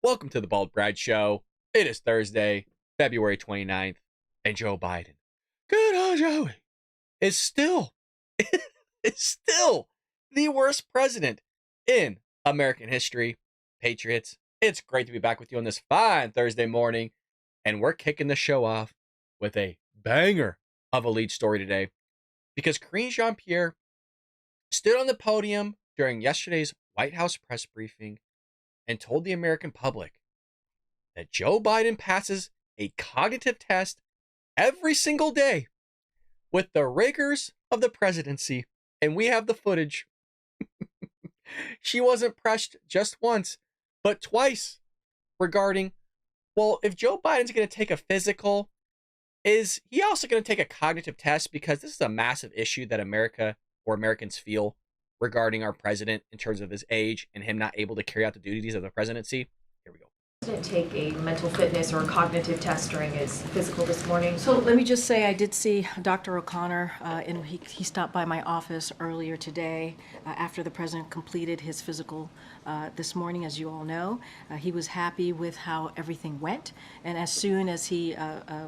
Welcome to the Bald Brad Show. It is Thursday, February 29th, and Joe Biden, good old Joey, is still, is still the worst president in American history. Patriots, it's great to be back with you on this fine Thursday morning, and we're kicking the show off with a banger of a lead story today because Karine Jean-Pierre stood on the podium during yesterday's White House press briefing and told the American public that Joe Biden passes a cognitive test every single day with the rigors of the presidency. And we have the footage. She wasn't pressed just once, but twice regarding, well, if Joe Biden's going to take a physical, is he also going to take a cognitive test? Because this is a massive issue that America or Americans feel regarding our president in terms of his age and him not able to carry out the duties of the presidency. Here we go. Didn't take a mental fitness or a cognitive test during his physical this morning. So let me just say I did see Dr. O'Connor, and he stopped by my office earlier today after the president completed his physical this morning, as you all know. He was happy with how everything went, and as soon as he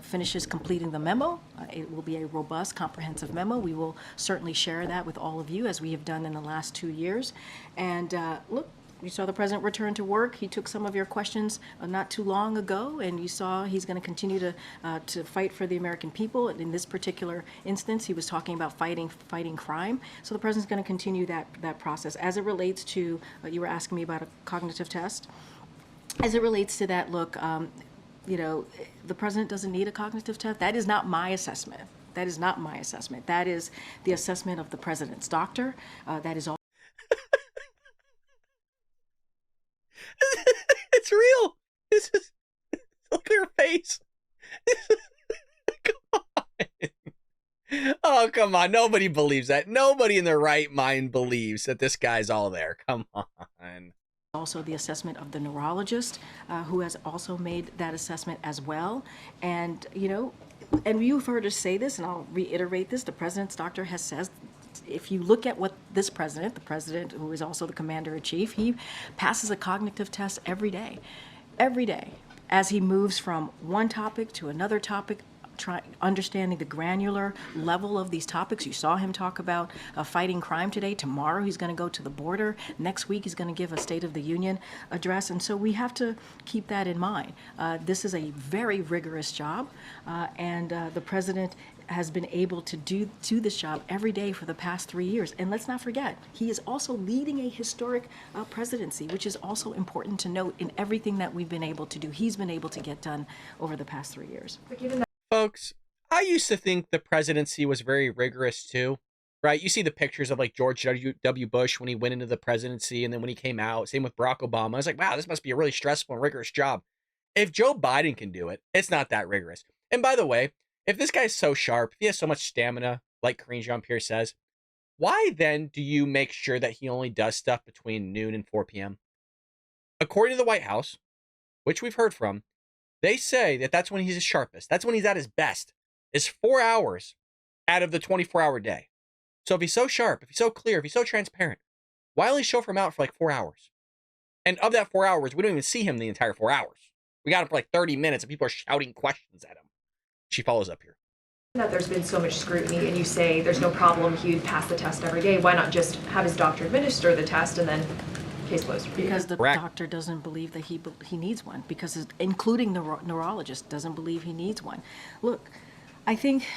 finishes completing the memo, it will be a robust, comprehensive memo. We will certainly share that with all of you, as we have done in the last 2 years. And look, you saw the president return to work. He took some of your questions not too long ago, and you saw he's going to continue to fight for the American people. In this particular instance, he was talking about fighting crime. So the president's going to continue that process. As it relates to, you were asking me about a cognitive test. As it relates to that, look, the president doesn't need a cognitive test. That is not my assessment. That is not my assessment. That is the assessment of the president's doctor. That is all. It's real. This is, look at her face. Come on. Oh, come on. Nobody believes that. Nobody in their right mind believes that this guy's all there. Come on. Also the assessment of the neurologist, who has also made that assessment as well. And, and you've heard us say this, and I'll reiterate this, the president's doctor has said, if you look at what this president, the president who is also the commander-in-chief, he passes a cognitive test every day, as he moves from one topic to another topic, understanding the granular level of these topics. You saw him talk about fighting crime today. Tomorrow he's going to go to the border. Next week he's going to give a State of the Union address. And so we have to keep that in mind. This is a very rigorous job, and the president has been able to do this job every day for the past 3 years. And let's not forget, he is also leading a historic presidency, which is also important to note in everything that we've been able to do. He's been able to get done over the past 3 years. Folks, I used to think the presidency was very rigorous too, right? You see the pictures of like George W. Bush when he went into the presidency and then when he came out, same with Barack Obama. I was like, wow, this must be a really stressful and rigorous job. If Joe Biden can do it, it's not that rigorous. And by the way, if this guy's so sharp, if he has so much stamina, like Karine Jean-Pierre says, why then do you make sure that he only does stuff between noon and 4 p.m.? According to the White House, which we've heard from, they say that that's when he's his sharpest. That's when he's at his best, is 4 hours out of the 24-hour day. So if he's so sharp, if he's so clear, if he's so transparent, why only show him out for like 4 hours? And of that 4 hours, we don't even see him the entire 4 hours. We got him for like 30 minutes and people are shouting questions at him. She follows up here. That there's been so much scrutiny, and you say there's no problem, he'd pass the test every day. Why not just have his doctor administer the test and then case closed? Because the Correct. doctor doesn't believe that he needs one, because including the neurologist doesn't believe he needs one. Look, I think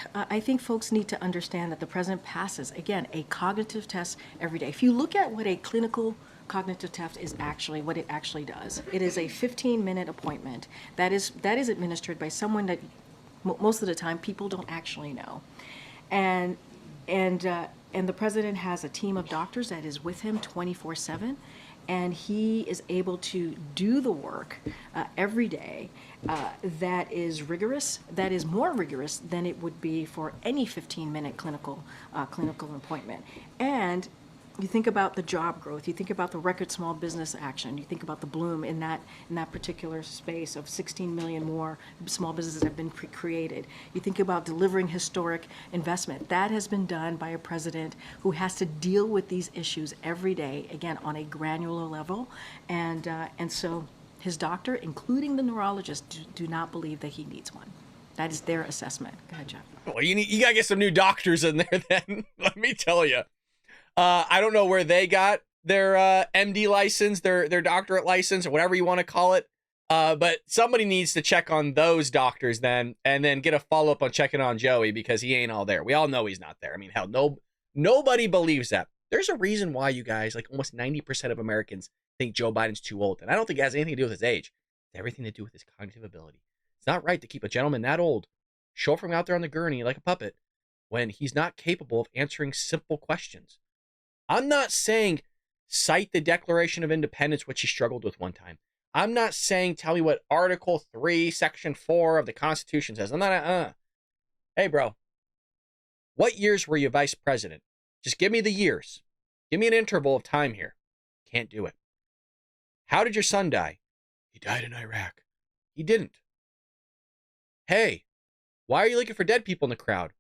folks need to understand that the president passes, again, a cognitive test every day. If you look at what a clinical cognitive test is actually, what it actually does, it is a 15-minute appointment that is administered by someone that most of the time people don't actually know, and the president has a team of doctors that is with him 24/7, and he is able to do the work every day that is rigorous, that is more rigorous than it would be for any 15-minute clinical appointment. And you think about the job growth, you think about the record small business action, you think about the bloom in that particular space of 16 million more small businesses have been created. You think about delivering historic investment. That has been done by a president who has to deal with these issues every day, again, on a granular level. And so his doctor, including the neurologist, do not believe that he needs one. That is their assessment. Go ahead, Jeff. Well, you gotta get some new doctors in there then. Let me tell you. I don't know where they got their MD license, their doctorate license, or whatever you want to call it. But somebody needs to check on those doctors then, and then get a follow-up on checking on Joey, because he ain't all there. We all know he's not there. I mean, hell, nobody believes that. There's a reason why you guys, like almost 90% of Americans, think Joe Biden's too old. And I don't think it has anything to do with his age. It's everything to do with his cognitive ability. It's not right to keep a gentleman that old, chauffeuring out there on the gurney like a puppet, when he's not capable of answering simple questions. I'm not saying cite the Declaration of Independence, which he struggled with one time. I'm not saying tell me what Article 3, Section 4 of the Constitution says. I'm not, Hey, bro, what years were you vice president? Just give me the years. Give me an interval of time here. Can't do it. How did your son die? He died in Iraq. He didn't. Hey, why are you looking for dead people in the crowd?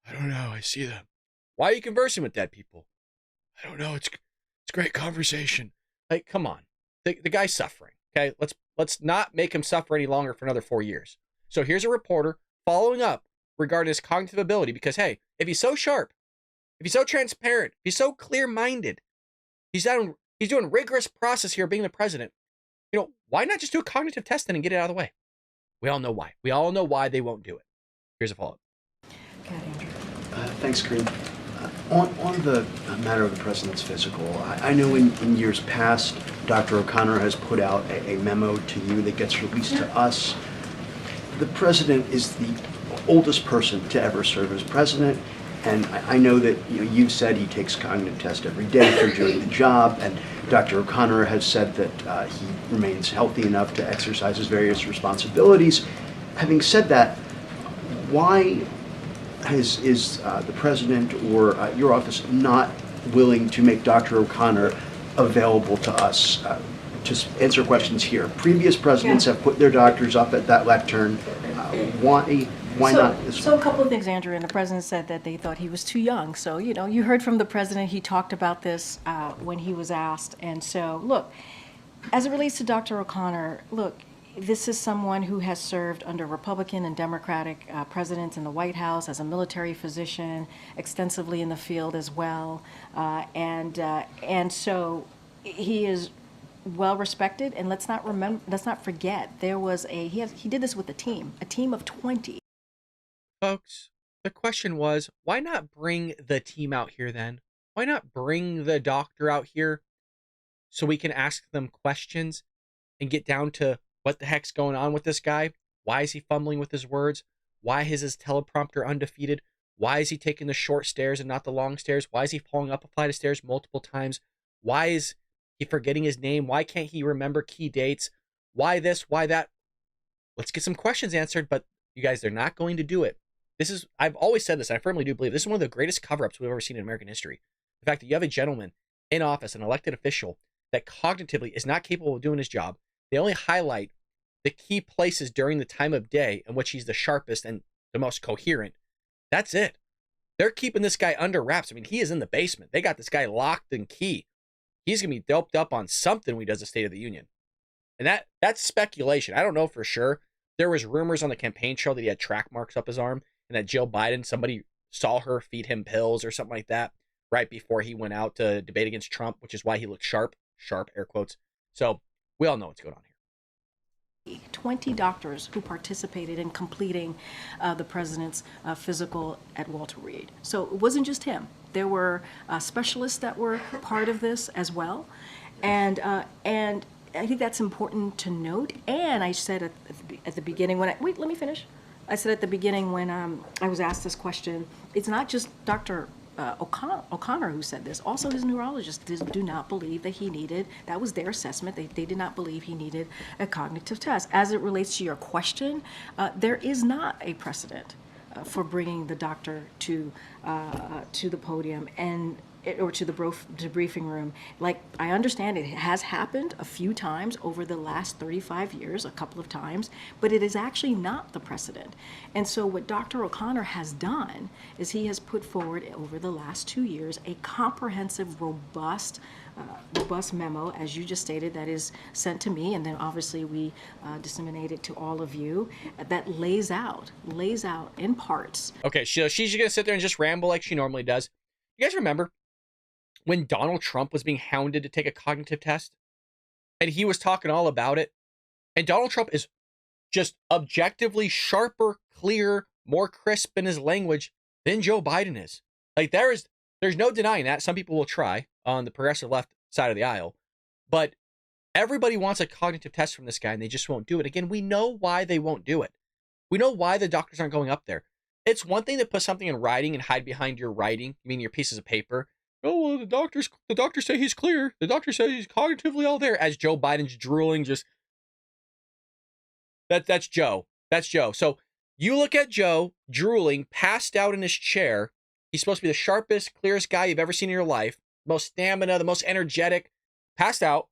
I don't know. I see them. Why are you conversing with dead people? I don't know. It's great conversation. Like, come on. The guy's suffering. Okay, let's not make him suffer any longer for another 4 years. So here's a reporter following up regarding his cognitive ability, because hey, if he's so sharp, if he's so transparent, if he's so clear-minded, he's doing rigorous process here being the president, why not just do a cognitive test then and get it out of the way? We all know why. We all know why they won't do it. Here's a follow-up. Go ahead, Andrew. Thanks, Karine. On the matter of the president's physical, I know in years past, Dr. O'Connor has put out a memo to you that gets released to us. The president is the oldest person to ever serve as president, and I know that you've said he takes cognitive tests every day for doing the job, and Dr. O'Connor has said that he remains healthy enough to exercise his various responsibilities. Having said that, why is the president or your office not willing to make Dr. O'Connor available to us to answer questions here? Previous presidents have put their doctors up at that lectern. Why not this So a couple of things, Andrew, and the president said that they thought he was too young. So, you heard from the president, he talked about this when he was asked. And so, look, as it relates to Dr. O'Connor, look, this is someone who has served under Republican and Democratic presidents in the White House as a military physician, extensively in the field as well. And so he is well respected. And let's not forget, there was he did this with a team of 20. Folks, the question was, why not bring the team out here then? Why not bring the doctor out here so we can ask them questions and get down to what the heck's going on with this guy? Why is he fumbling with his words? Why is his teleprompter undefeated? Why is he taking the short stairs and not the long stairs? Why is he falling up a flight of stairs multiple times? Why is he forgetting his name? Why can't he remember key dates? Why this? Why that? Let's get some questions answered, but you guys, they're not going to do it. I've always said this, and I firmly do believe this is one of the greatest cover-ups we've ever seen in American history. The fact that you have a gentleman in office, an elected official, that cognitively is not capable of doing his job. They only highlight the key places during the time of day in which he's the sharpest and the most coherent. That's it. They're keeping this guy under wraps. I mean, he is in the basement. They got this guy locked and key. He's going to be doped up on something when he does the State of the Union. And that's speculation. I don't know for sure. There was rumors on the campaign trail that he had track marks up his arm, and that Jill Biden, somebody saw her feed him pills or something like that right before he went out to debate against Trump, which is why he looked sharp, air quotes. So we all know what's going on here. 20 doctors who participated in completing the president's physical at Walter Reed. So it wasn't just him. There were specialists that were part of this as well. And I think that's important to note. And I said at the beginning wait, let me finish. I said at the beginning when I was asked this question, it's not just Dr. O'Connor who said this. Also, his neurologists do not believe that he needed, that was their assessment, they did not believe he needed a cognitive test. As it relates to your question, there is not a precedent for bringing the doctor to the podium. And or to the debriefing room. Like, I understand it has happened a few times over the last 35 years, a couple of times, but it is actually not the precedent. And so what Dr. O'Connor has done is he has put forward over the last 2 years a comprehensive, robust memo, as you just stated, that is sent to me, and then obviously we disseminate it to all of you, that lays out in parts. Okay, so she's gonna sit there and just ramble like she normally does. You guys remember when Donald Trump was being hounded to take a cognitive test? And he was talking all about it. And Donald Trump is just objectively sharper, clearer, more crisp in his language than Joe Biden is. Like, there's no denying that. Some people will try on the progressive left side of the aisle. But everybody wants a cognitive test from this guy, and they just won't do it. Again, we know why they won't do it. We know why the doctors aren't going up there. It's one thing to put something in writing and hide behind your writing, you mean your pieces of paper. Oh, well, the doctors say he's clear. The doctor says he's cognitively all there. As Joe Biden's drooling, just that's Joe. That's Joe. So you look at Joe drooling, passed out in his chair. He's supposed to be the sharpest, clearest guy you've ever seen in your life. Most stamina, the most energetic, passed out.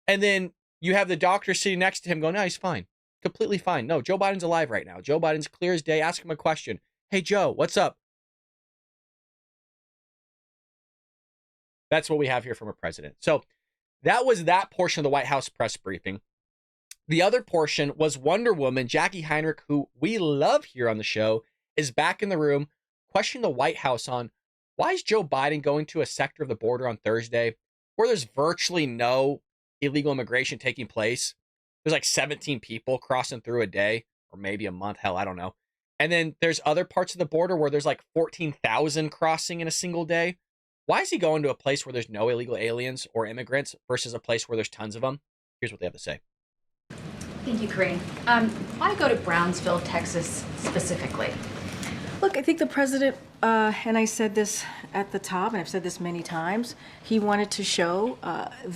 And then you have the doctor sitting next to him going, no, he's fine. Completely fine. No, Joe Biden's alive right now. Joe Biden's clear as day. Ask him a question. Hey, Joe, what's up? That's what we have here from a president. So that was that portion of the White House press briefing. The other portion was Wonder Woman, Jackie Heinrich, who we love here on the show, is back in the room questioning the White House on why is Joe Biden going to a sector of the border on Thursday where there's virtually no illegal immigration taking place. There's like 17 people crossing through a day, or maybe a month, hell, I don't know. And then there's other parts of the border where there's like 14,000 crossing in a single day. Why is he going to a place where there's no illegal aliens or immigrants versus a place where there's tons of them? Here's what they have to say. Thank you, Karine. Why go to Brownsville, Texas specifically? Look, I think the president, and I said this at the top, and I've said this many times, he wanted to show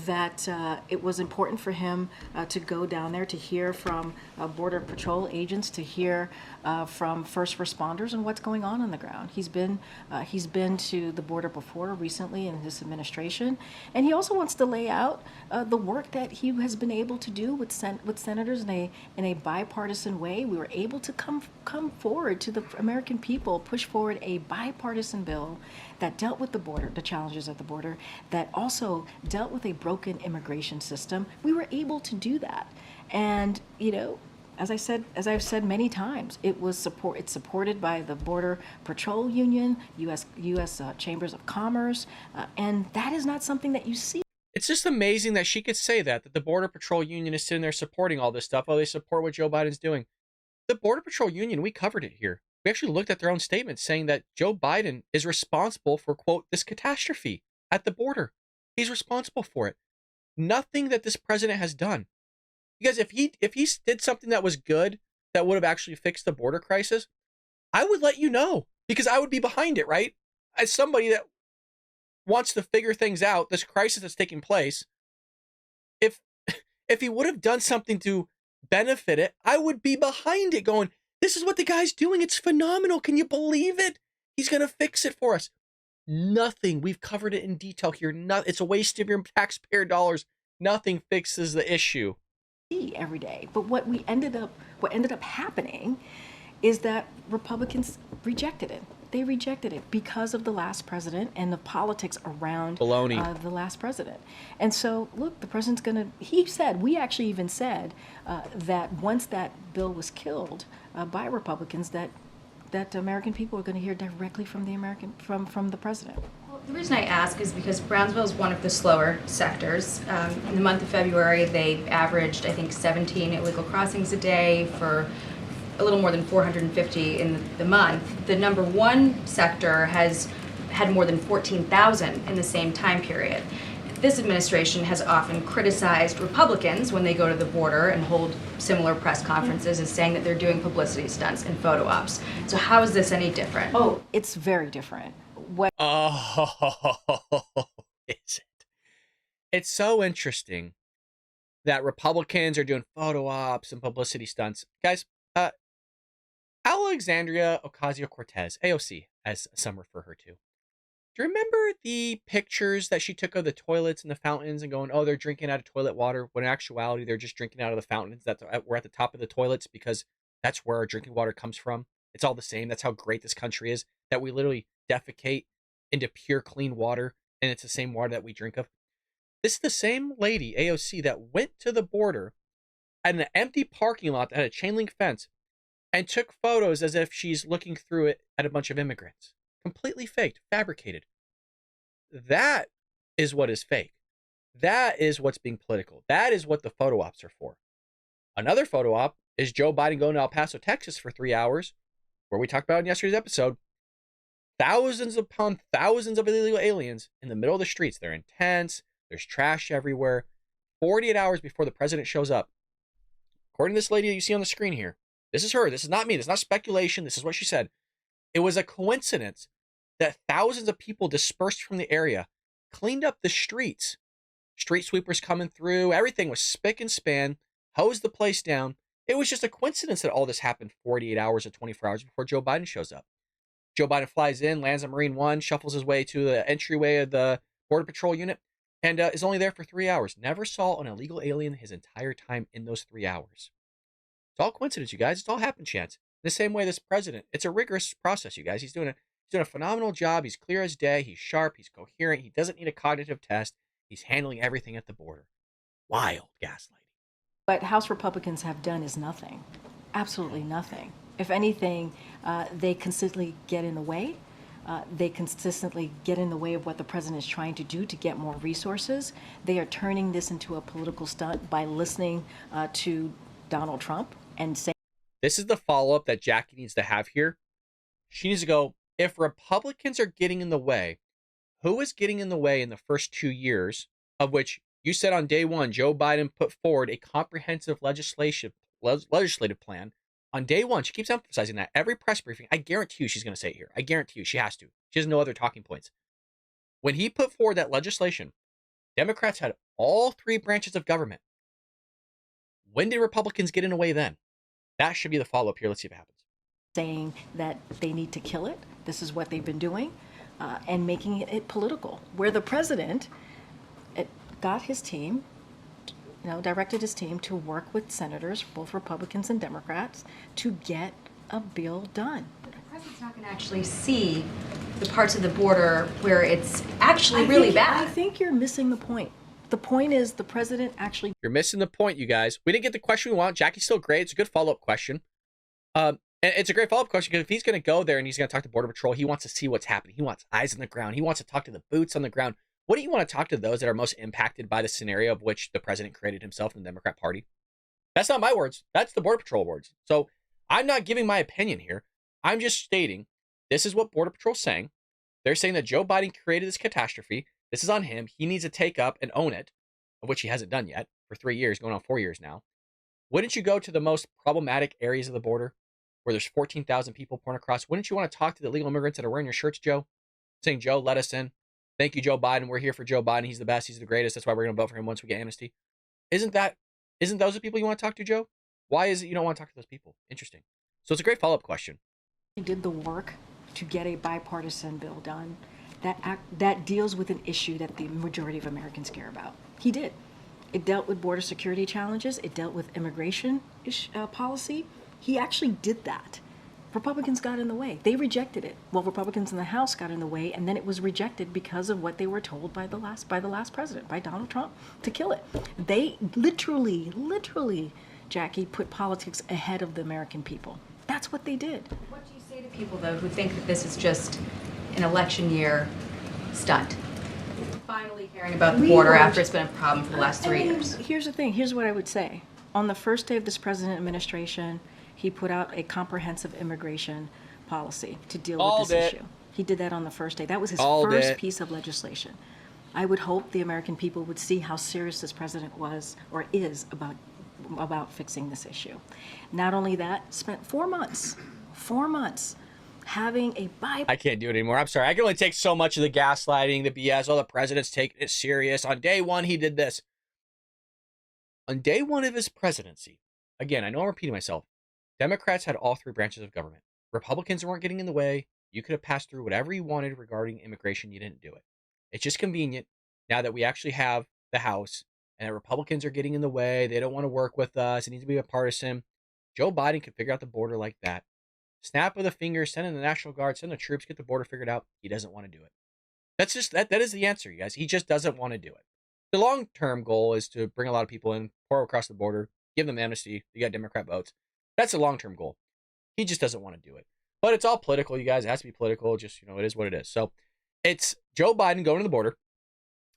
that it was important for him to go down there to hear from Border Patrol agents, to hear from first responders and what's going on the ground. He's been to the border before recently in this administration, and he also wants to lay out the work that he has been able to do with senators in a bipartisan way. We were able to come forward to the American people, push forward a bipartisan bill that dealt with the border, the challenges at the border, that also dealt with a broken immigration system. We were able to do that. And, you know, as I've said many times, it's supported by the Border Patrol Union, U.S. Chambers of Commerce, and that is not something that you see. It's just amazing that she could say that the Border Patrol Union is sitting there supporting all this stuff. Oh, they support what Joe Biden's doing. The Border Patrol Union, we covered it here. We actually looked at their own statement saying that Joe Biden is responsible for, quote, this catastrophe at the border. He's responsible for it. Nothing that this president has done. Because if he did something that was good, that would have actually fixed the border crisis, I would let you know, because I would be behind it, right? As somebody that wants to figure things out, this crisis that's taking place, if he would have done something to benefit it, I would be behind it going, this is what the guy's doing. It's phenomenal. Can you believe it? He's going to fix it for us. Nothing. We've covered it in detail here. It's a waste of your taxpayer dollars. Nothing fixes the issue. Every day. But what ended up happening is that Republicans rejected it. They rejected it because of the last president and the politics around the last president. And so, look, the president's we actually even said that once that bill was killed by Republicans, that American people are going to hear directly from the president. Well, the reason I ask is because Brownsville is one of the slower sectors. In the month of February, they averaged, I think, 17 illegal crossings a day for a little more than 450 in the month. The number one sector has had more than 14,000 in the same time period. This administration has often criticized Republicans when they go to the border and hold similar press conferences as saying that they're doing publicity stunts and photo ops. So how is this any different? Oh, it's very different. Oh, is it? It's so interesting that Republicans are doing photo ops and publicity stunts. Guys, Alexandria Ocasio-Cortez, AOC, as some refer her to, Do you remember the pictures that she took of the toilets and the fountains and going, oh, they're drinking out of toilet water, when in actuality they're just drinking out of the fountains that were at the top of the toilets because that's where our drinking water comes from? It's all the same. That's how great this country is, that we literally defecate into pure, clean water, and it's the same water that we drink of. This is the same lady, AOC, that went to the border at an empty parking lot that had a chain link fence and took photos as if she's looking through it at a bunch of immigrants. Completely faked, fabricated. That is what is fake. That is what's being political. That is what the photo ops are for. Another photo op is Joe Biden going to El Paso, Texas for 3 hours, where we talked about in yesterday's episode. Thousands upon thousands of illegal aliens in the middle of the streets. They're in tents. There's trash everywhere. 48 hours before the president shows up. According to this lady that you see on the screen here, this is her. This is not me. This is not speculation. This is what she said. It was a coincidence that thousands of people dispersed from the area, cleaned up the streets. Street sweepers coming through. Everything was spick and span. Hosed the place down. It was just a coincidence that all this happened 48 hours or 24 hours before Joe Biden shows up. Joe Biden flies in, lands at Marine One, shuffles his way to the entryway of the Border Patrol unit, and is only there for 3 hours. Never saw an illegal alien his entire time in those 3 hours. It's all coincidence, you guys. It's all happen chance. The same way this president, it's a rigorous process, you guys. He's doing a phenomenal job. He's clear as day. He's sharp. He's coherent. He doesn't need a cognitive test. He's handling everything at the border. Wild gaslighting. What House Republicans have done is nothing, absolutely nothing. If anything, they consistently get in the way. They consistently get in the way of what the president is trying to do to get more resources. They are turning this into a political stunt by listening to Donald Trump and saying, this is the follow-up that Jackie needs to have here. She needs to go, if Republicans are getting in the way, who is getting in the way in the first 2 years, of which you said on day one, Joe Biden put forward a comprehensive legislative plan. On day one, she keeps emphasizing that. Every press briefing, I guarantee you she's going to say it here. I guarantee you she has to. She has no other talking points. When he put forward that legislation, Democrats had all 3 branches of government. When did Republicans get in the way then? That should be the follow-up here. Let's see if it happens. saying that they need to kill it. This is what they've been doing, and making it political. Where the president got his team, directed his team to work with senators, both Republicans and Democrats, to get a bill done. But the president's not going to actually see the parts of the border where it's actually really bad. I think you're missing the point. The point is the president actually... You're missing the point, you guys. We didn't get the question we want. Jackie's still great. It's a good follow-up question. And it's a great follow-up question because if he's going to go there and he's going to talk to Border Patrol, he wants to see what's happening. He wants eyes on the ground. He wants to talk to the boots on the ground. What do you want to talk to those that are most impacted by the scenario of which the president created himself in the Democrat Party? That's not my words. That's the Border Patrol words. So I'm not giving my opinion here. I'm just stating this is what Border Patrol's saying. They're saying that Joe Biden created this catastrophe. This is on him. He needs to take up and own it, of which he hasn't done yet for 3 years, going on 4 years now. Wouldn't you go to the most problematic areas of the border where there's 14,000 people pouring across? Wouldn't you want to talk to the illegal immigrants that are wearing your shirts, Joe? Saying, Joe, let us in. Thank you, Joe Biden. We're here for Joe Biden. He's the best. He's the greatest. That's why we're going to vote for him once we get amnesty. Isn't those the people you want to talk to, Joe? Why is it you don't want to talk to those people? Interesting. So it's a great follow-up question. He did the work to get a bipartisan bill done that deals with an issue that the majority of Americans care about. He did. It dealt with border security challenges. It dealt with immigration policy. He actually did that. Republicans got in the way. They rejected it. Well, Republicans in the House got in the way, and then it was rejected because of what they were told by the last president, by Donald Trump, to kill it. They literally, Jackie, put politics ahead of the American people. That's what they did. What do you say to people, though, who think that this is just an election year stunt? Finally caring about the border after it's been a problem for the last 3 years. Here's the thing. Here's what I would say. On the first day of this president administration, he put out a comprehensive immigration policy to deal with this issue. He did that on the first day. That was his first piece of legislation. I would hope the American people would see how serious this president was or is about fixing this issue. Not only that, spent 4 months having a I can't do it anymore. I'm sorry. I can only take so much of the gaslighting, the BS. All the president's taking it serious. On day one, he did this. On day one of his presidency, again, I know I'm repeating myself, Democrats had all 3 branches of government. Republicans weren't getting in the way. you could have passed through whatever you wanted regarding immigration. You didn't do it. It's just convenient now that we actually have the House and the Republicans are getting in the way. They don't want to work with us. It needs to be bipartisan. Joe Biden can figure out the border like that. Snap of the finger, send in the National Guard, send the troops, get the border figured out. He doesn't want to do it. That's just that is the answer, you guys. He just doesn't want to do it. The long-term goal is to bring a lot of people in, pour across the border, give them amnesty. You got Democrat votes. That's the long-term goal. He just doesn't want to do it. But it's all political, you guys. It has to be political. Just, it is what it is. So it's Joe Biden going to the border.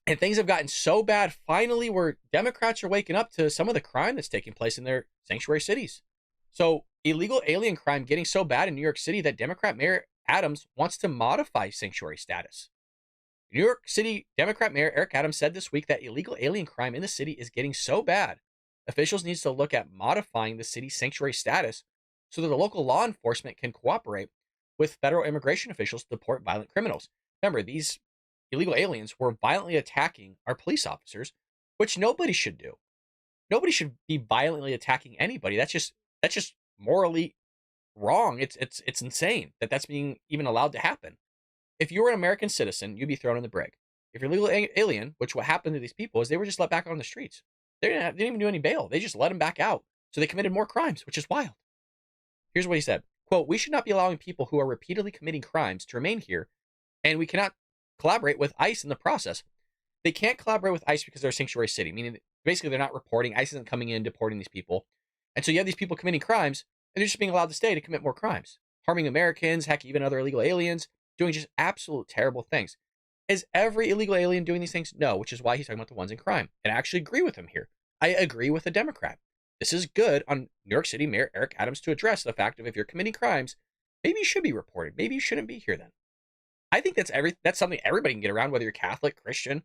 And things have gotten so bad finally where Democrats are waking up to some of the crime that's taking place in their sanctuary cities. So illegal alien crime getting so bad in New York City that Democrat Mayor Adams wants to modify sanctuary status. New York City Democrat Mayor Eric Adams said this week that illegal alien crime in the city is getting so bad, officials need to look at modifying the city's sanctuary status so that the local law enforcement can cooperate with federal immigration officials to deport violent criminals. Remember, these illegal aliens were violently attacking our police officers, which nobody should do. Nobody should be violently attacking anybody. That's just morally wrong. It's insane that that's being even allowed to happen. If you were an American citizen, you'd be thrown in the brig. If you're a legal alien, which what happened to these people is they were just let back on the streets. They didn't even do any bail. They just let them back out. So they committed more crimes, which is wild. Here's what he said. Quote, "We should not be allowing people who are repeatedly committing crimes to remain here, and we cannot collaborate with ICE in the process." They can't collaborate with ICE because they're a sanctuary city, meaning basically they're not reporting. ICE isn't coming in, deporting these people. And so you have these people committing crimes, and they're just being allowed to stay to commit more crimes, harming Americans, heck, even other illegal aliens, doing just absolute terrible things. Is every illegal alien doing these things? No, which is why he's talking about the ones in crime. And I actually agree with him here. I agree with the Democrat. This is good on New York City Mayor Eric Adams to address the fact of if you're committing crimes, maybe you should be reported. Maybe you shouldn't be here then. I think that's something everybody can get around, whether you're Catholic, Christian,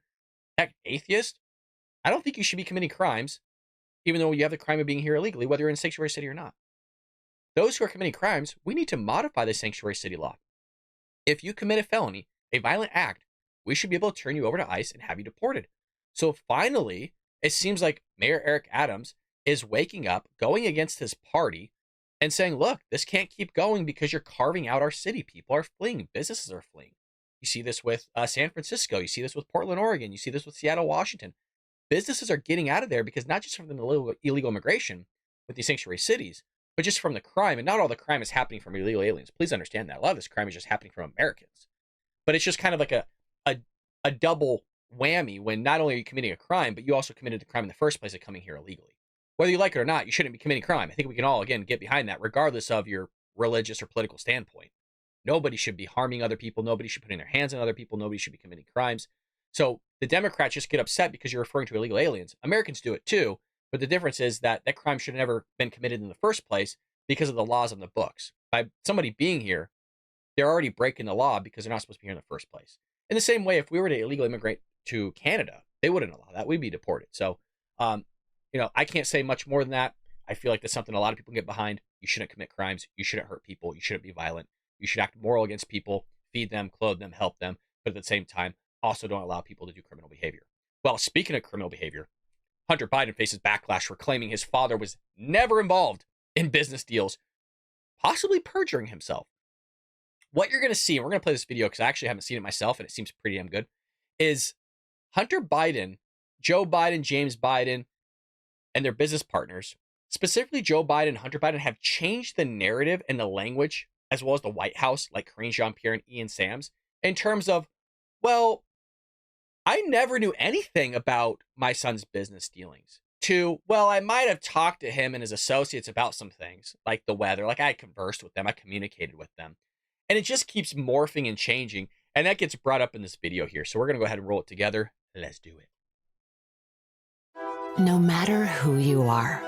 heck, atheist. I don't think you should be committing crimes, even though you have the crime of being here illegally, whether you're in sanctuary city or not. Those who are committing crimes, we need to modify the sanctuary city law. If you commit a felony, a violent act, we should be able to turn you over to ICE and have you deported. So finally, it seems like Mayor Eric Adams is waking up, going against his party, and saying, look, this can't keep going because you're carving out our city. People are fleeing. Businesses are fleeing. You see this with San Francisco. You see this with Portland, Oregon. You see this with Seattle, Washington. Businesses are getting out of there because not just from the illegal immigration with these sanctuary cities, but just from the crime. And not all the crime is happening from illegal aliens. Please understand that. A lot of this crime is just happening from Americans. But it's just kind of like a double whammy when not only are you committing a crime, but you also committed the crime in the first place of coming here illegally. Whether you like it or not, you shouldn't be committing crime. I think we can all, again, get behind that, regardless of your religious or political standpoint. Nobody should be harming other people. Nobody should be putting their hands on other people. Nobody should be committing crimes. So the Democrats just get upset because you're referring to illegal aliens. Americans do it too, but the difference is that that crime should have never been committed in the first place because of the laws on the books. By somebody being here, they're already breaking the law because they're not supposed to be here in the first place. In the same way, if we were to illegally immigrate to Canada, they wouldn't allow that. We'd be deported. So, I can't say much more than that. I feel like that's something a lot of people get behind. You shouldn't commit crimes. You shouldn't hurt people. You shouldn't be violent. You should act moral against people, feed them, clothe them, help them, but at the same time, also don't allow people to do criminal behavior. Well, speaking of criminal behavior, Hunter Biden faces backlash for claiming his father was never involved in business deals, possibly perjuring himself. What you're going to see, and we're going to play this video because I actually haven't seen it myself and it seems pretty damn good, is Hunter Biden, Joe Biden, James Biden, and their business partners, specifically Joe Biden and Hunter Biden, have changed the narrative and the language, as well as the White House, like Karine Jean-Pierre and Ian Sams, in terms of, well, I never knew anything about my son's business dealings, to, well, I might have talked to him and his associates about some things, like the weather, like I conversed with them, I communicated with them. And it just keeps morphing and changing, and that gets brought up in this video here. So we're going to go ahead and roll it together. Let's do it. No matter who you are,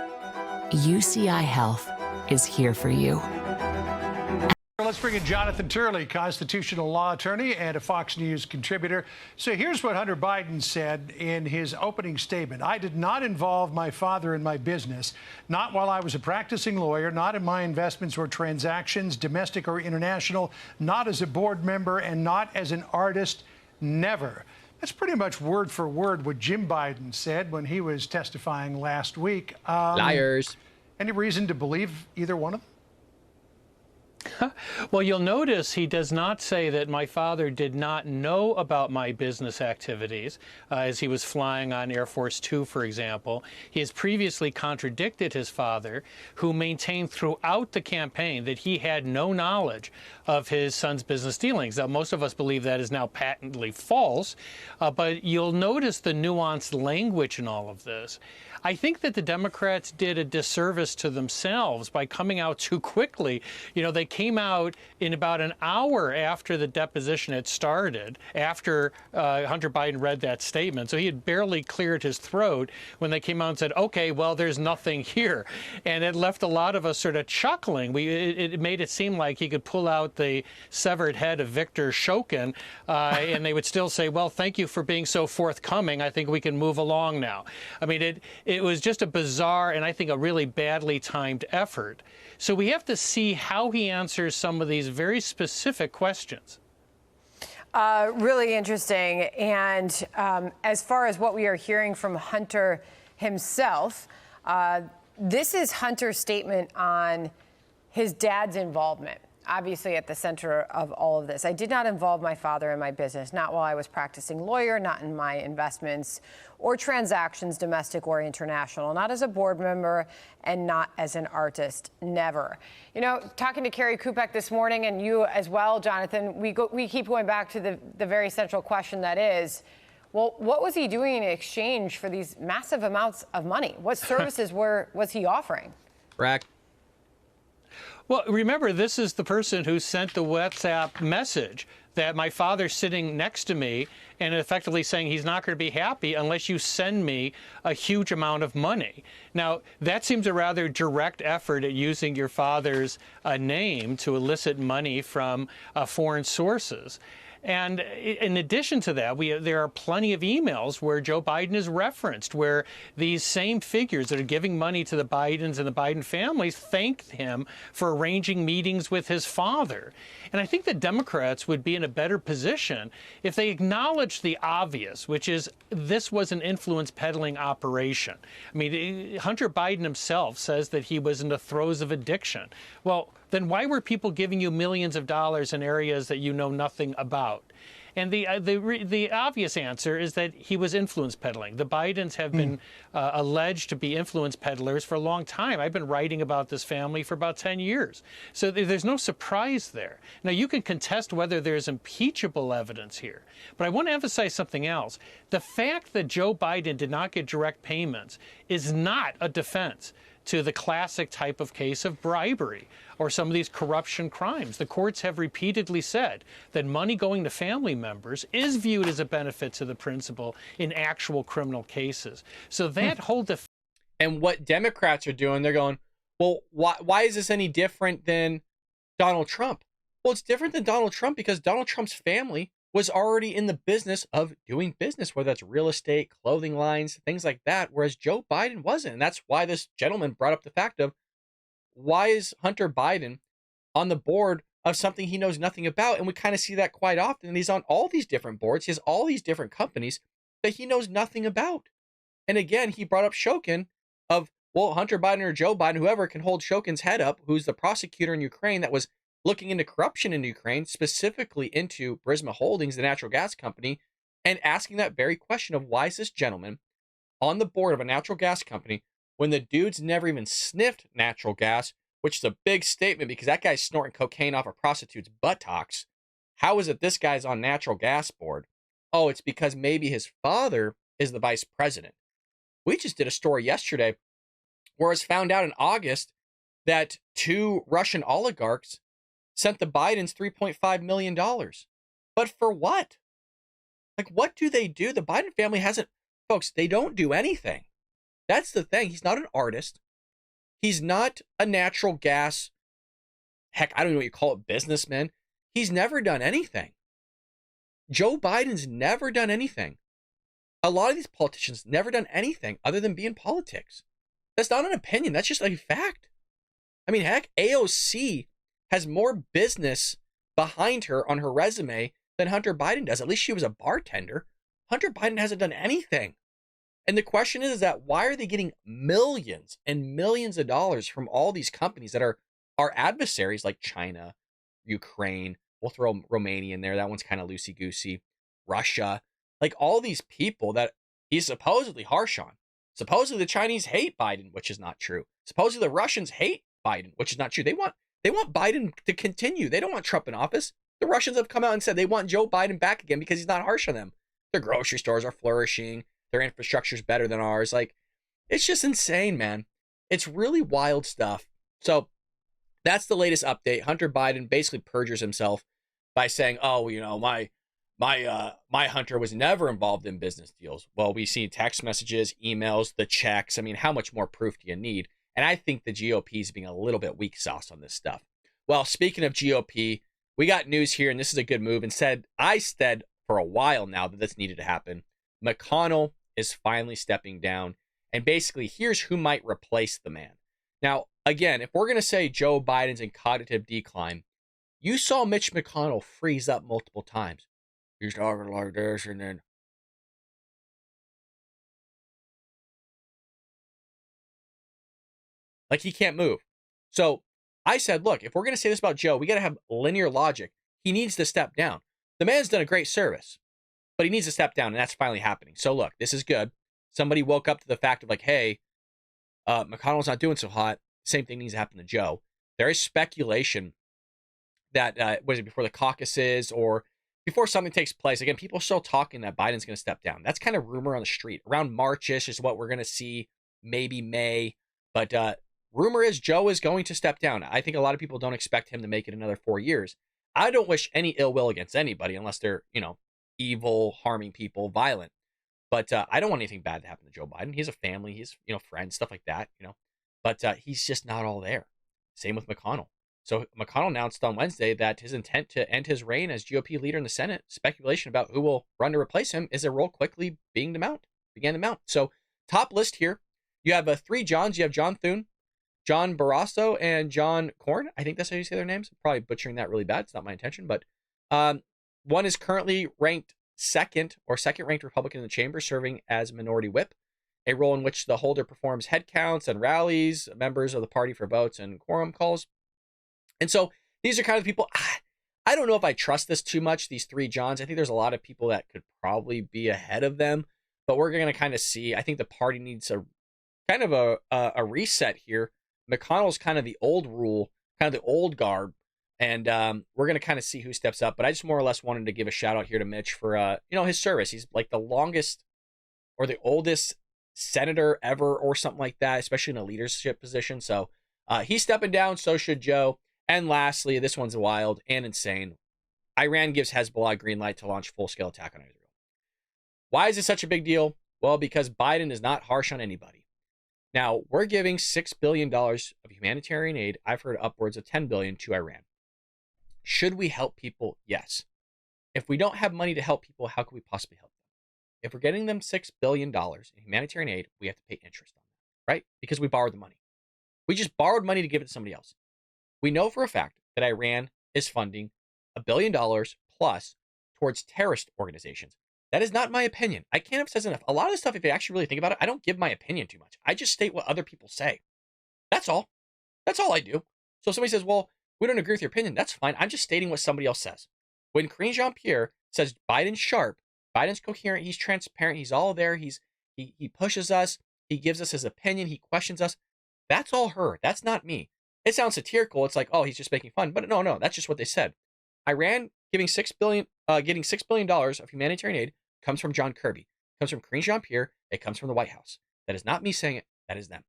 UCI Health is here for you. Let's bring in Jonathan Turley, constitutional law attorney and a Fox News contributor. So here's what Hunter Biden said in his opening statement. I did not involve my father in my business, not while I was a practicing lawyer, not in my investments or transactions, domestic or international, not as a board member, and not as an artist, never. That's pretty much word for word what Jim Biden said when he was testifying last week. Liars. Any reason to believe either one of them? Well, you'll notice he does not say that my father did not know about my business activities as he was flying on Air Force Two, for example. He has previously contradicted his father, who maintained throughout the campaign that he had no knowledge of his son's business dealings. Now, most of us believe that is now patently false, but you'll notice the nuanced language in all of this. I think that the Democrats did a disservice to themselves by coming out too quickly. You know, they came out in about an hour after the deposition had started, after Hunter Biden read that statement. So he had barely cleared his throat when they came out and said, okay, well, there's nothing here. And it left a lot of us sort of chuckling. It made it seem like he could pull out the severed head of Victor Shokin, and they would still say, well, thank you for being so forthcoming. I think we can move along now. I mean, it was just a bizarre and I think a really badly timed effort. So we have to see how he answers some of these very specific questions. Really interesting. And as far as what we are hearing from Hunter himself, this is Hunter's statement on his dad's involvement, obviously at the center of all of this. I did not involve my father in my business, not while I was practicing lawyer, not in my investments or transactions, domestic or international, not as a board member and not as an artist, never. You know, talking to Carrie Kupek this morning, and you as well, Jonathan, we keep going back to the very central question that is, well, what was he doing in exchange for these massive amounts of money? What services was he offering? Rack. Well, remember, this is the person who sent the WhatsApp message that my father's sitting next to me and effectively saying he's not going to be happy unless you send me a huge amount of money. Now, that seems a rather direct effort at using your father's name to elicit money from foreign sources. And in addition to that, there are plenty of emails where Joe Biden is referenced, where these same figures that are giving money to the Bidens and the Biden families thanked him for arranging meetings with his father. And I think the Democrats would be in a better position if they acknowledged the obvious, which is this was an influence peddling operation. I mean, Hunter Biden himself says that he was in the throes of addiction. Well, then why were people giving you millions of dollars in areas that you know nothing about? And the obvious answer is that he was influence peddling. The Bidens have been alleged to be influence peddlers for a long time. I've been writing about this family for about 10 years. So there's no surprise there. Now, you can contest whether there's impeachable evidence here, but I want to emphasize something else. The fact that Joe Biden did not get direct payments is not a defense to the classic type of case of bribery or some of these corruption crimes. The courts have repeatedly said that money going to family members is viewed as a benefit to the principal in actual criminal cases. So that whole defense. And what Democrats are doing, they're going, well, why is this any different than Donald Trump? Well, it's different than Donald Trump because Donald Trump's family was already in the business of doing business, whether that's real estate, clothing lines, things like that, whereas Joe Biden wasn't. And that's why this gentleman brought up the fact of, why is Hunter Biden on the board of something he knows nothing about? And we kind of see that quite often. And he's on all these different boards. He has all these different companies that he knows nothing about. And again, he brought up Shokin of, well, Hunter Biden or Joe Biden, whoever can hold Shokin's head up, who's the prosecutor in Ukraine that was looking into corruption in Ukraine, specifically into Burisma Holdings, the natural gas company, and asking that very question of, why is this gentleman on the board of a natural gas company when the dude's never even sniffed natural gas, which is a big statement because that guy's snorting cocaine off a prostitute's buttocks. How is it this guy's on natural gas board? Oh, it's because maybe his father is the vice president. We just did a story yesterday where it's found out in August that 2 Russian oligarchs sent the Bidens $3.5 million. But for what? Like, what do they do? The Biden family hasn't, folks, they don't do anything. That's the thing. He's not an artist. He's not a natural gas, heck, I don't know what you call it, businessman. He's never done anything. Joe Biden's never done anything. A lot of these politicians never done anything other than be in politics. That's not an opinion. That's just a fact. I mean, heck, AOC has more business behind her on her resume than Hunter Biden does. At least she was a bartender. Hunter Biden hasn't done anything. And the question is that why are they getting millions and millions of dollars from all these companies that are our adversaries like China, Ukraine. We'll throw Romania in there. That one's kind of loosey-goosey. Russia. Like all these people that he's supposedly harsh on. Supposedly the Chinese hate Biden, which is not true. Supposedly the Russians hate Biden, which is not true. They want Biden to continue. They don't want Trump in office. The Russians have come out and said they want Joe Biden back again because he's not harsh on them. Their grocery stores are flourishing. Their infrastructure is better than ours. Like, it's just insane, man. It's really wild stuff. So that's the latest update. Hunter Biden basically perjures himself by saying, oh, you know, my Hunter was never involved in business deals. Well, we see text messages, emails, the checks. I mean, how much more proof do you need? And I think the GOP is being a little bit weak sauce on this stuff. Well, speaking of GOP, we got news here, and this is a good move. And I said for a while now that this needed to happen. McConnell is finally stepping down. And basically, here's who might replace the man. Now, again, if we're going to say Joe Biden's in cognitive decline, you saw Mitch McConnell freeze up multiple times. He's talking like this, and then like he can't move. So I said, look, if we're going to say this about Joe, we got to have linear logic. He needs to step down. The man's done a great service, but he needs to step down, and that's finally happening. So look, this is good. Somebody woke up to the fact of like, hey, McConnell's not doing so hot. Same thing needs to happen to Joe. There is speculation that, was it before the caucuses or before something takes place? Again, people are still talking that Biden's going to step down. That's kind of rumor on the street. Around March-ish is what we're going to see, maybe May. But rumor is Joe is going to step down. I think a lot of people don't expect him to make it another 4 years. I don't wish any ill will against anybody unless they're, you know, evil, harming people, violent. But I don't want anything bad to happen to Joe Biden. He has a family, he's, you know, friends, stuff like that, you know. But he's just not all there. Same with McConnell. So McConnell announced on Wednesday that his intent to end his reign as GOP leader in the Senate, speculation about who will run to replace him, is a role quickly began to mount. So top list here, you have 3 Johns. You have John Thune, John Barrasso, and John Corn. I think that's how you say their names. I'm probably butchering that really bad. It's not my intention. But one is currently ranked second ranked Republican in the chamber, serving as minority whip, a role in which the holder performs head counts and rallies members of the party for votes and quorum calls. And so these are kind of people, I don't know if I trust this too much, these 3 Johns. I think there's a lot of people that could probably be ahead of them, but we're going to kind of see. I think the party needs a kind of a reset here. McConnell's kind of the old rule, kind of the old guard, and we're going to kind of see who steps up. But I just more or less wanted to give a shout out here to Mitch for, you know, his service. He's like the longest or the oldest senator ever or something like that, especially in a leadership position. So he's stepping down, so should Joe. And lastly, this one's wild and insane. Iran gives Hezbollah green light to launch full-scale attack on Israel. Why is this such a big deal? Well, because Biden is not harsh on anybody. Now, we're giving $6 billion of humanitarian aid. I've heard upwards of $10 billion to Iran. Should we help people? Yes. If we don't have money to help people, how can we possibly help them? If we're getting them $6 billion in humanitarian aid, we have to pay interest on that, right? Because we borrowed the money. We just borrowed money to give it to somebody else. We know for a fact that Iran is funding $1 billion plus towards terrorist organizations. That is not my opinion. I can't emphasize enough. A lot of the stuff, if you actually really think about it, I don't give my opinion too much. I just state what other people say. That's all. That's all I do. So if somebody says, well, we don't agree with your opinion, that's fine. I'm just stating what somebody else says. When Karine Jean-Pierre says Biden's sharp, Biden's coherent, he's transparent, he's all there, he pushes us, he gives us his opinion, he questions us, that's all her. That's not me. It sounds satirical. It's like, oh, he's just making fun. But no, that's just what they said. Iran getting $6 billion of humanitarian aid comes from John Kirby. It comes from Karine Jean-Pierre. It comes from the White House. That is not me saying it. That is them.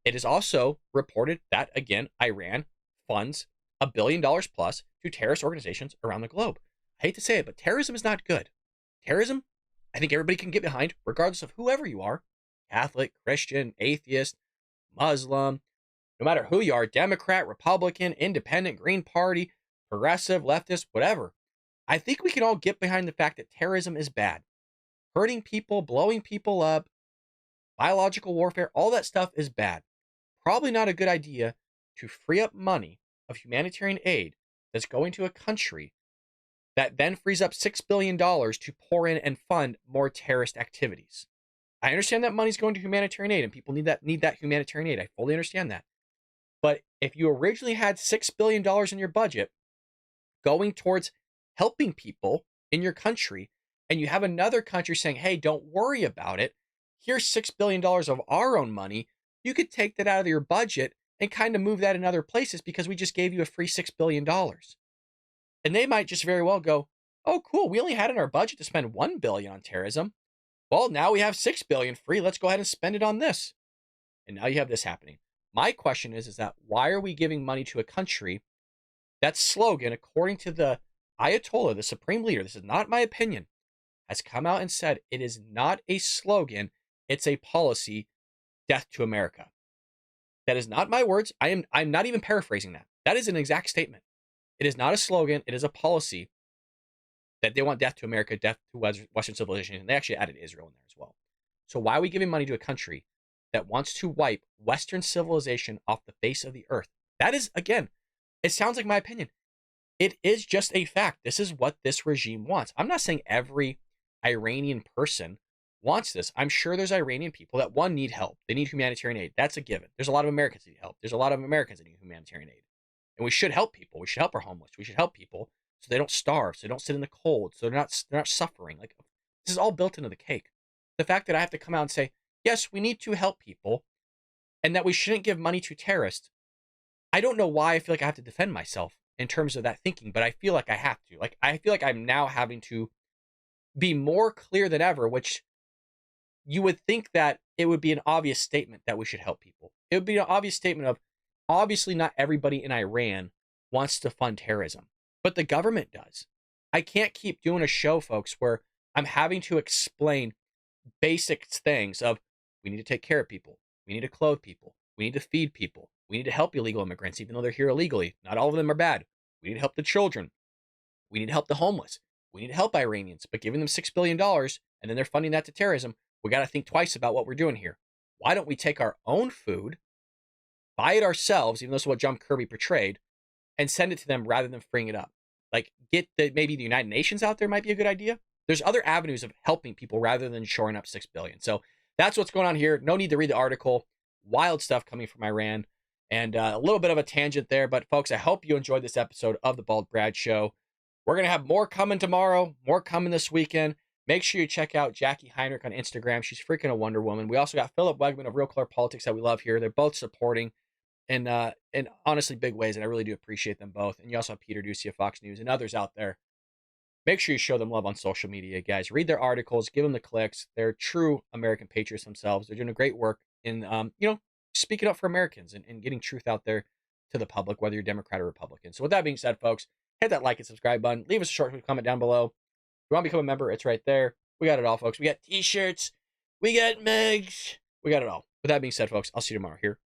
It is also reported that, again, Iran funds $1 billion plus to terrorist organizations around the globe. I hate to say it, but terrorism is not good. Terrorism, I think everybody can get behind, regardless of whoever you are. Catholic, Christian, atheist, Muslim, no matter who you are, Democrat, Republican, Independent, Green Party, progressive, leftist, whatever. I think we can all get behind the fact that terrorism is bad. Hurting people, blowing people up, biological warfare, all that stuff is bad. Probably not a good idea to free up money of humanitarian aid that's going to a country that then frees up $6 billion to pour in and fund more terrorist activities. I understand that money's going to humanitarian aid and people need that humanitarian aid. I fully understand that. But if you originally had $6 billion in your budget going towards helping people in your country, and you have another country saying, hey, don't worry about it. Here's $6 billion of our own money. You could take that out of your budget and kind of move that in other places because we just gave you a free $6 billion. And they might just very well go, oh, cool, we only had in our budget to spend $1 billion on terrorism. Well, now we have $6 billion free. Let's go ahead and spend it on this. And now you have this happening. My question is that why are we giving money to a country that slogan, according to the Ayatollah, the supreme leader, this is not my opinion, has come out and said it is not a slogan, it's a policy, death to America. That is not my words. I'm not even paraphrasing that. That is an exact statement. It is not a slogan. It is a policy that they want death to America, death to Western civilization. And they actually added Israel in there as well. So why are we giving money to a country that wants to wipe Western civilization off the face of the earth? That is, again, it sounds like my opinion. It is just a fact. This is what this regime wants. I'm not saying every Iranian person wants this. I'm sure there's Iranian people that, one, need help. They need humanitarian aid. That's a given. There's a lot of Americans that need help. There's a lot of Americans that need humanitarian aid. And we should help people. We should help our homeless. We should help people so they don't starve, so they don't sit in the cold, so they're not suffering. Like, this is all built into the cake. The fact that I have to come out and say, yes, we need to help people, and that we shouldn't give money to terrorists, I don't know why I feel like I have to defend myself in terms of that thinking, but I feel like I have to. Like, I feel like I'm now having to be more clear than ever, which you would think that it would be an obvious statement that we should help people. It would be an obvious statement of, obviously not everybody in Iran wants to fund terrorism, but the government does. I can't keep doing a show, folks, where I'm having to explain basic things of, we need to take care of people. We need to clothe people. We need to feed people. We need to help illegal immigrants, even though they're here illegally. Not all of them are bad. We need to help the children. We need to help the homeless. We need to help Iranians, but giving them $6 billion and then they're funding that to terrorism, we got to think twice about what we're doing here. Why don't we take our own food, buy it ourselves, even though this is what John Kirby portrayed, and send it to them rather than freeing it up? Like, maybe the United Nations out there might be a good idea. There's other avenues of helping people rather than shoring up $6 billion. So that's what's going on here. No need to read the article. Wild stuff coming from Iran. And a little bit of a tangent there. But folks, I hope you enjoyed this episode of the Bald Brad Show. We're going to have more coming tomorrow, more coming this weekend. Make sure you check out Jackie Heinrich on Instagram. She's freaking a Wonder Woman. We also got Philip Wegman of Real Color Politics that we love here. They're both supporting in honestly big ways, and I really do appreciate them both. And you also have Peter Ducey of Fox News and others out there. Make sure you show them love on social media, guys. Read their articles, give them the clicks. They're true American patriots themselves. They're doing a great work in, speaking up for Americans and getting truth out there to the public, whether you're Democrat or Republican. So with that being said, folks, hit that like and subscribe button. Leave us a short comment down below. If you want to become a member, it's right there. We got it all, folks. We got t-shirts. We got mugs. We got it all. With that being said, folks, I'll see you tomorrow here